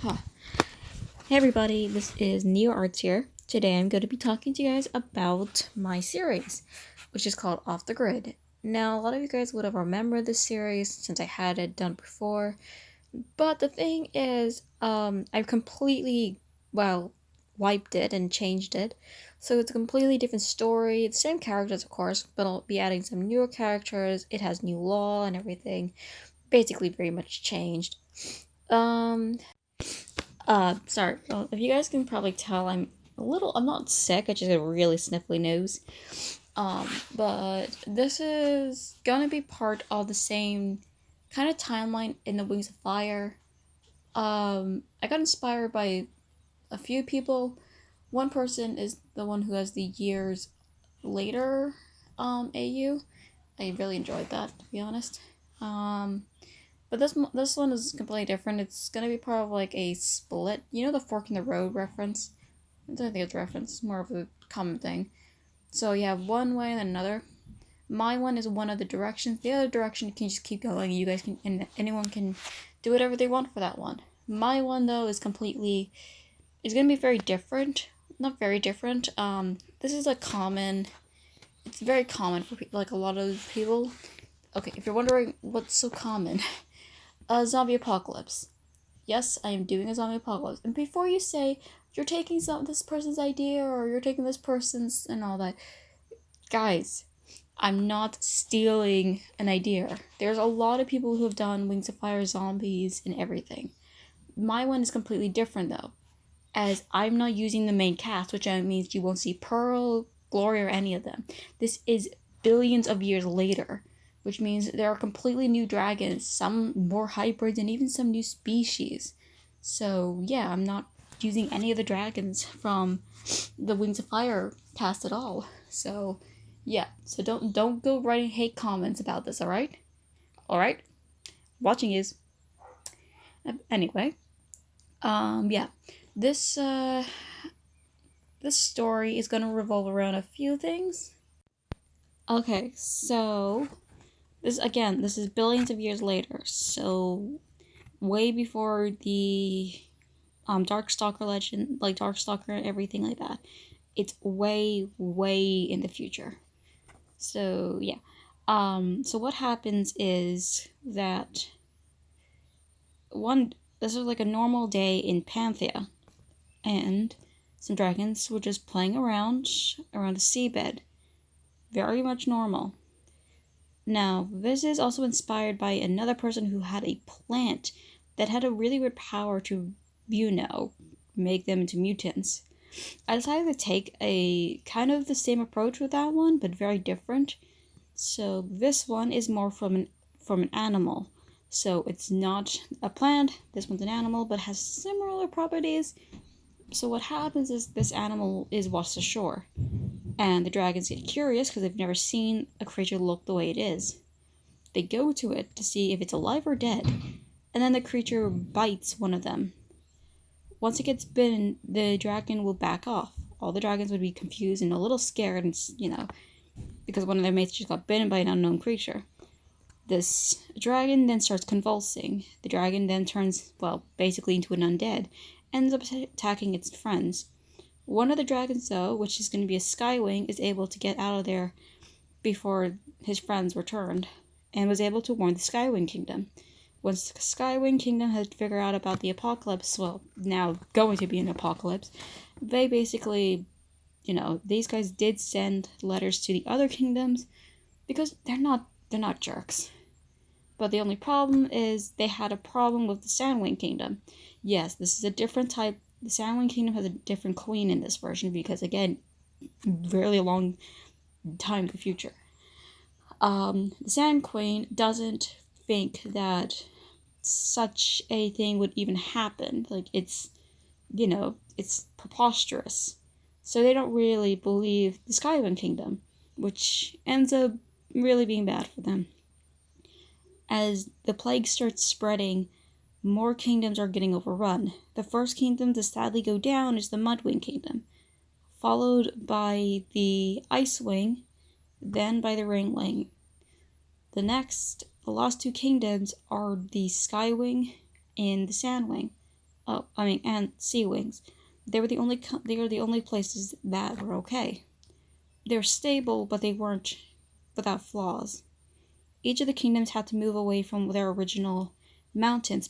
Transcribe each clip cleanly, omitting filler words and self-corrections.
Huh. Hey everybody, this is Neo Arts here. Today I'm going to be talking to you guys about my series, which is called Off the Grid. Now, a lot of you guys would have remembered this series since I had it done before, but the thing is, I've completely, wiped it and changed it. So it's a completely different story, the same characters of course, but I'll be adding some newer characters, it has new law and everything, basically very much changed. Um, sorry. Well, if you guys can probably tell, I'm not sick. I just have a really sniffly nose. But this is gonna be part of the same kind of timeline in the Wings of Fire. I got inspired by a few people. One person is the one who has the years later, AU. I really enjoyed that, to be honest. But this one is completely different. It's gonna be part of like a split. You know the fork in the road reference? I don't think it's a reference. It's more of a common thing. So you have one way and another. My one is one of the directions. The other direction you can just keep going. You guys can, and anyone can do whatever they want for that one. My one though is completely. It's gonna be very different. Not very different. This is a common. It's very common for people, like a lot of people. Okay, if you're wondering what's so common, a zombie apocalypse. Yes, I am doing a zombie apocalypse. And before you say you're taking this person's idea or you're taking this person's and all that, guys, I'm not stealing an idea. There's a lot of people who have done Wings of Fire zombies and everything. My one is completely different though, as I'm not using the main cast, which means you won't see Pearl, Glory, or any of them. This is billions of years later, which means there are completely new dragons, some more hybrids, and even some new species. So yeah, I'm not using any of the dragons from the Wings of Fire cast at all. So yeah, so don't go writing hate comments about this, alright? Alright? Watching is. Anyway. Yeah. This story is gonna revolve around a few things. Okay, so this is billions of years later, so way before the Darkstalker legend, like Darkstalker and everything like that. It's way in the future. So yeah. So what happens is that this is like a normal day in Panthea, and some dragons were just playing around a seabed. Very much normal. Now, this is also inspired by another person who had a plant that had a really weird power to, make them into mutants. I decided to take a kind of the same approach with that one, but very different. So this one is more from an animal. So it's not a plant, this one's an animal, but has similar properties. So what happens is this animal is washed ashore, and the dragons get curious because they've never seen a creature look the way it is. They go to it to see if it's alive or dead, and then the creature bites one of them. Once it gets bitten, the dragon will back off. All the dragons would be confused and a little scared, and because one of their mates just got bitten by an unknown creature. This dragon then starts convulsing. The dragon then turns, basically into an undead, ends up attacking its friends. One of the dragons, though, which is going to be a Skywing, is able to get out of there before his friends returned, and was able to warn the Skywing Kingdom. Once the Skywing Kingdom had figured out about the apocalypse, now going to be an apocalypse, they basically, these guys did send letters to the other kingdoms, because they're not jerks. But the only problem is they had a problem with the Sandwing Kingdom. Yes, this is a different type. The Sandwing Kingdom has a different queen in this version because, again, really long time in the future. The Sand Queen doesn't think that such a thing would even happen. Like, it's preposterous. So they don't really believe the Skywing Kingdom, which ends up really being bad for them. As the plague starts spreading, more kingdoms are getting overrun. The first kingdom to sadly go down is the Mudwing Kingdom, followed by the Icewing, then by the Ringwing. The last two kingdoms are the Skywing and the Sandwing. and Sea Wings. They were the only places that were okay. They're stable, but they weren't without flaws. Each of the kingdoms had to move away from their original mountains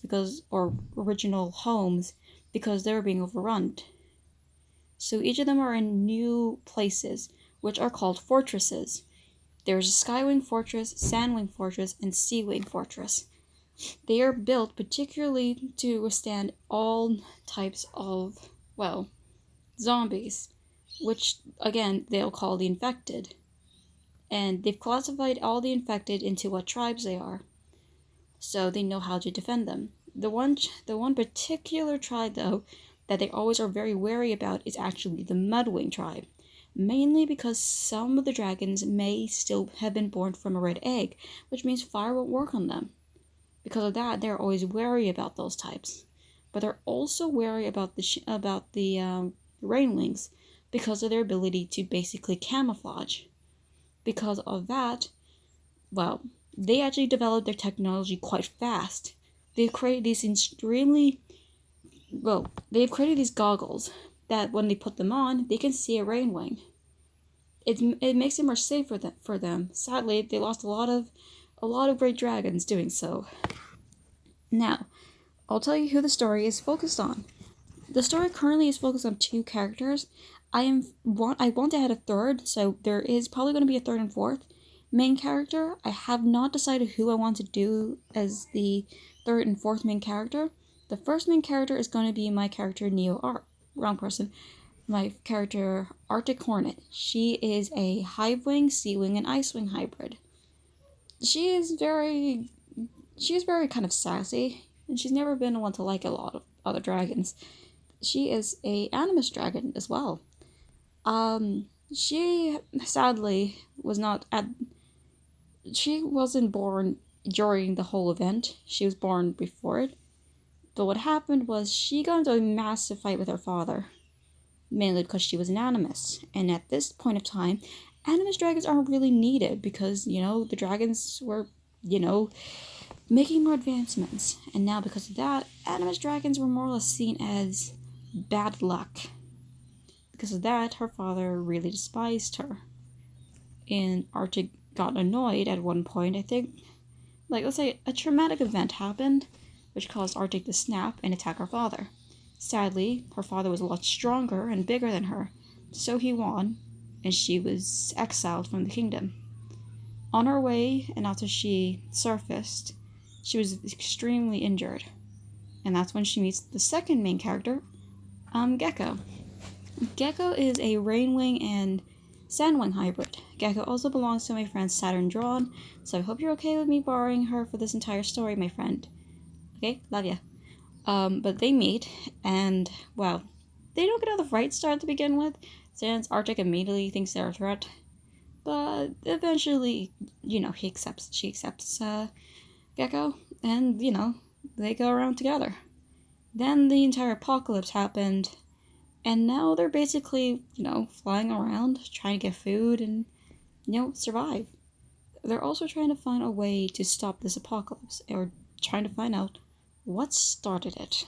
or original homes because they were being overrun. So each of them are in new places, which are called fortresses. There's a Skywing Fortress, Sandwing Fortress, and Seawing Fortress. They are built particularly to withstand all types of, well, zombies, which again they'll call the infected. And they've classified all the infected into what tribes they are, so they know how to defend them. The one particular tribe though that they always are very wary about is actually the Mudwing tribe, mainly because some of the dragons may still have been born from a red egg, which means fire won't work on them. Because of that, they're always wary about those types, but they're also wary about the Rainwings because of their ability to basically camouflage. Because of that, well, they actually developed their technology quite fast. They've created these they've created these goggles that when they put them on, they can see a Rainwing. It makes it more safe for them. Sadly, they lost a lot of great dragons doing so. Now, I'll tell you who the story is focused on. The story currently is focused on 2 characters. I want to add a third, so there is probably going to be a third and fourth main character. I have not decided who I want to do as the third and fourth main character. The first main character is going to be my character my character Arctic Hornet. She is a Hivewing, Seawing, and Icewing hybrid. She is very kind of sassy, and she's never been one to like a lot of other dragons. She is a Animus dragon as well. She sadly she wasn't born during the whole event. She was born before it. But what happened was she got into a massive fight with her father, mainly because she was an Animus. And at this point of time, Animus dragons aren't really needed because, the dragons were, making more advancements. And now because of that, Animus dragons were more or less seen as bad luck. Because of that, her father really despised her. And Arctic got annoyed at one point, I think. Let's say a traumatic event happened, which caused Arctic to snap and attack her father. Sadly, her father was a lot stronger and bigger than her, so he won, and she was exiled from the kingdom. On her way, and after she surfaced, she was extremely injured. And that's when she meets the second main character, Gecko. Gecko is a Rainwing and Sandwing hybrid. Gecko also belongs to my friend Saturn Drawn, so I hope you're okay with me borrowing her for this entire story, my friend. Okay, love ya. But they meet, and, well, they don't get out the right start to begin with, since Arctic immediately thinks they're a threat. But eventually, she accepts Gecko, and, they go around together. Then the entire apocalypse happened, and now they're basically, flying around, trying to get food and, survive. They're also trying to find a way to stop this apocalypse, or trying to find out what started it.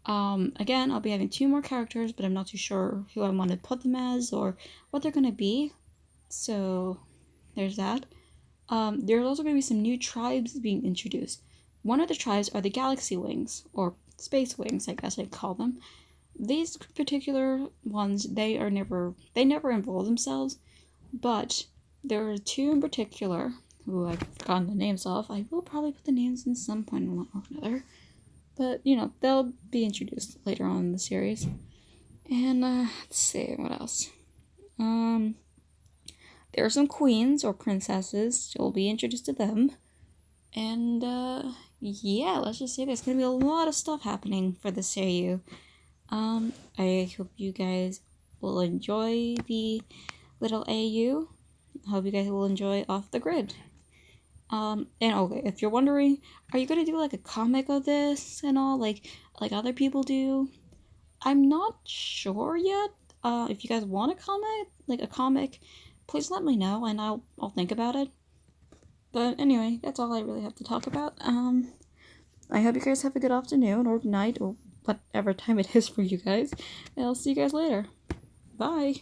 Again, I'll be having 2 more characters, but I'm not too sure who I want to put them as or what they're going to be. So, there's that. There's also going to be some new tribes being introduced. One of the tribes are the Galaxy Wings, or Space Wings, I guess I'd call them. These particular ones, they never involve themselves, but there are 2 in particular who I've forgotten the names of. I will probably put the names in some point or another. But, they'll be introduced later on in the series. And, let's see, what else? There are some queens or princesses. You'll be introduced to them. And, yeah, let's just say there's gonna be a lot of stuff happening for this AU. I hope you guys will enjoy the little AU. I hope you guys will enjoy Off the Grid. And okay, if you're wondering, are you gonna do like a comic of this and all, like other people do? I'm not sure yet. If you guys want a comic, please let me know and I'll think about it. But anyway, that's all I really have to talk about. I hope you guys have a good afternoon or night or whatever time it is for you guys. And I'll see you guys later. Bye.